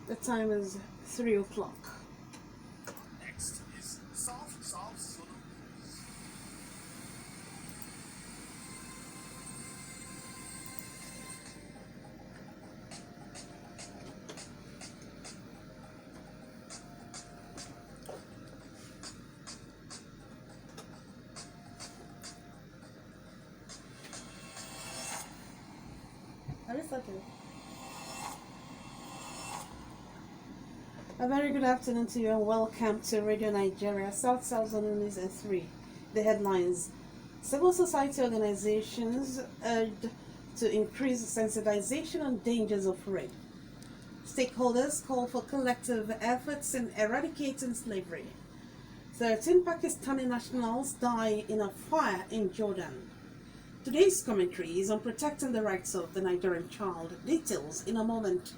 The time is 3 o'clock. Next is Solve Zulu. Have you started? A very good afternoon to you and welcome to Radio Nigeria, South Zone News at 3. The headlines: civil society organizations urged to increase sensitization on dangers of rape. Stakeholders call for collective efforts in eradicating slavery. 13 Pakistani nationals die in a fire in Jordan. Today's commentary is on protecting the rights of the Nigerian child. Details in a moment.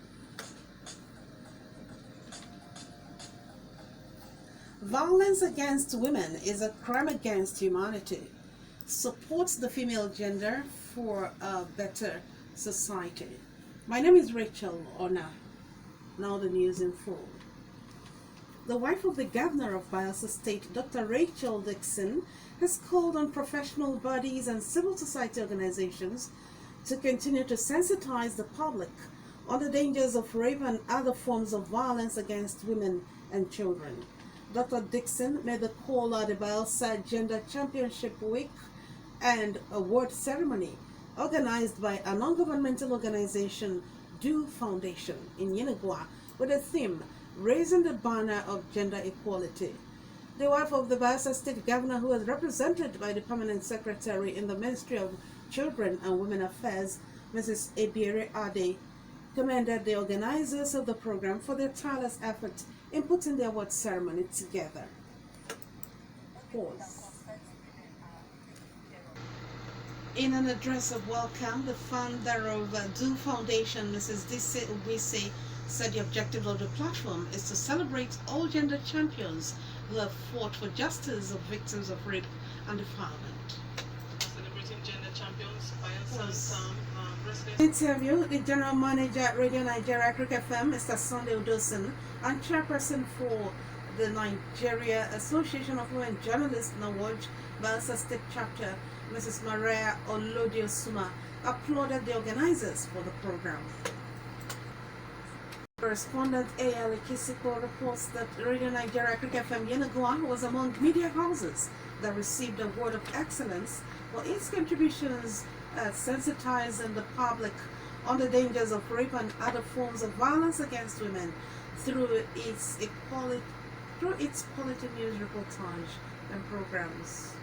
Violence against women is a crime against humanity. Supports the female gender for a better society. My name is Rachel ONAH. Now the news in full. The wife of the governor of Bayelsa State, Dr. Rachel Dixon, has called on professional bodies and civil society organizations to continue to sensitize the public on the dangers of rape and other forms of violence against women and children. Dr. Dixon made the call at the Bayelsa Gender Championship Week and award ceremony organized by a non-governmental organization, Do Foundation, in Yenagua, with the theme Raising the Banner of Gender Equality. The wife of the Bayelsa State Governor, who was represented by the Permanent Secretary in the Ministry of Children and Women Affairs, Mrs. Ebiere Ade, commended the organizers of the program for their tireless effort in putting the award ceremony together. Pause. In an address of welcome, the founder of Do Foundation, Mrs. Disse Ubisi, said the objective of the platform is to celebrate all gender champions who have fought for justice of victims of rape and defilement. Celebrating gender champions by some Interview the General Manager at Radio Nigeria Cricket FM, Mr. Sunday Odosun, and Chairperson for the Nigeria Association of Women Journalists, NAWOJ, Bayelsa State Chapter, Mrs. Maria Olodiosuma, applauded the organizers for the program. Correspondent A.L. Kisiko reports that Radio Nigeria Cricket FM Yenagua was among media houses that received the Award of Excellence for its contributions at sensitizing the public on the dangers of rape and other forms of violence against women through its quality news reportage and programs.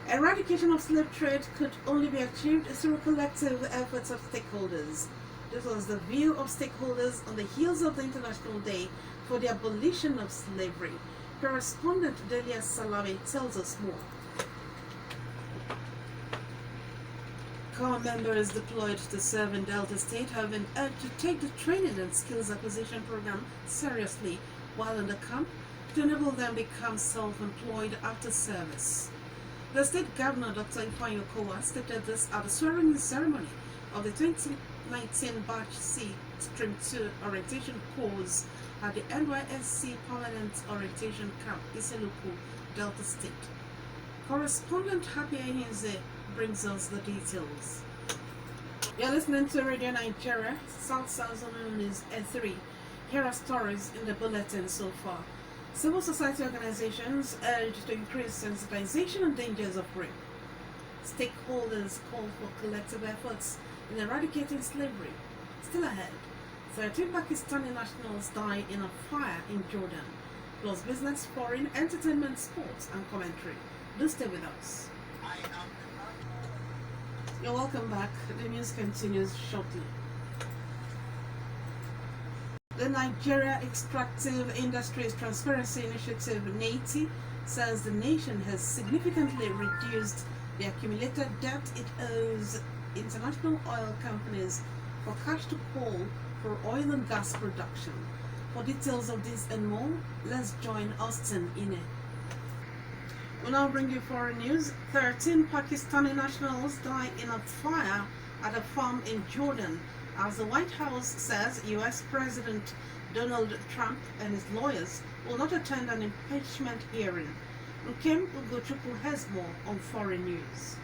Eradication of slave trade could only be achieved through collective efforts of stakeholders. This was the view of stakeholders on the heels of the International Day for the Abolition of Slavery. Correspondent Delia Salami tells us more. Corps members deployed to serve in Delta State have been urged to take the training and skills acquisition program seriously while in the camp to enable them become self-employed after service. The state governor, Dr. Ifeanyi Okowa, stated this at the swearing-in ceremony of the 2019 Batch C Stream 2 orientation course at the NYSC Permanent Orientation Camp, Iseluku, Delta State. Correspondent Happy Ahinze brings us the details. You're listening to Radio Nigeria, South Zone News at 3. Here are stories in the bulletin so far. Civil society organizations urge to increase sensitization on dangers of rape. Stakeholders call for collective efforts in eradicating slavery. Still ahead, 13 Pakistani nationals die in a fire in Jordan. Plus business, foreign, entertainment, sports, and commentary. Do stay with us. You're welcome back. The news continues shortly. The Nigeria Extractive Industries Transparency Initiative, NATI, says the nation has significantly reduced the accumulated debt it owes international oil companies for cash to call for oil and gas production. For details of this and more, let's join Austin Ine. We'll now bring you foreign news. 13 Pakistani nationals died in a fire at a farm in Jordan As the White House says, U.S. President Donald Trump and his lawyers will not attend an impeachment hearing. Nkem Ugochukwu has more on foreign news.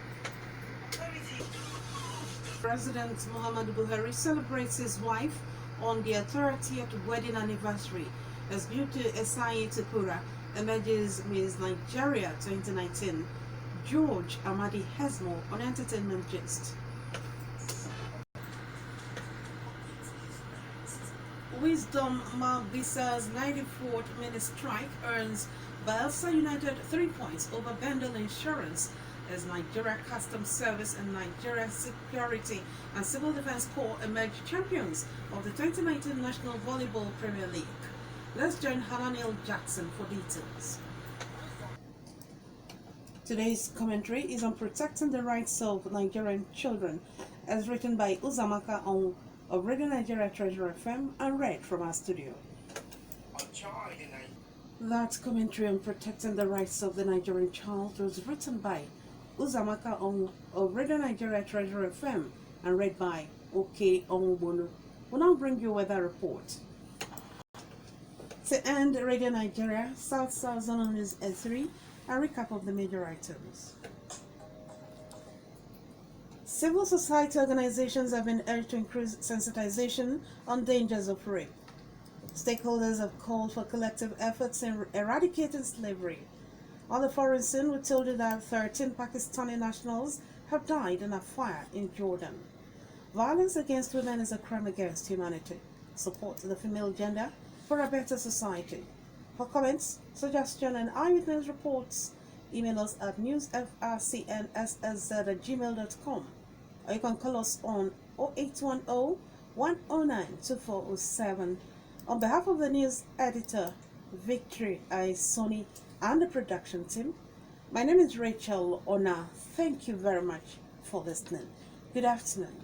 President Muhammadu Buhari celebrates his wife on their 30th wedding anniversary as beauty Esai Tukura emerges Miss Nigeria 2019. George Amadi has more on entertainment gist. Wisdom Mabisa's 94th minute strike earns Bayelsa United 3 points over Bendel Insurance as Nigeria Customs Service and Nigeria Security and Civil Defense Corps emerge champions of the 2019 National Volleyball Premier League. Let's join Hananiel Jackson for details. Today's commentary is on protecting the rights of Nigerian children, as written by Uzamaka on of Radio Nigeria Treasure FM and read from our studio. That commentary on protecting the rights of the Nigerian child was written by Uzamaka on of Radio Nigeria Treasure FM and read by Oke Onwubonu. We'll now bring you a weather report. To end Radio Nigeria, South Zone News S3, a recap of the major items. Civil society organizations have been urged to increase sensitization on dangers of rape. Stakeholders have called for collective efforts in eradicating slavery. On the foreign scene, we told you that 13 Pakistani nationals have died in a fire in Jordan. Violence against women is a crime against humanity. Support the female gender for a better society. For comments, suggestions, and eyewitness reports, email us at newsfrcnssz@gmail.com. Or you can call us on 0810-109-2407. On behalf of the news editor, Victory Isoni, and the production team, my name is Rachel ONAH. Thank you very much for listening. Good afternoon.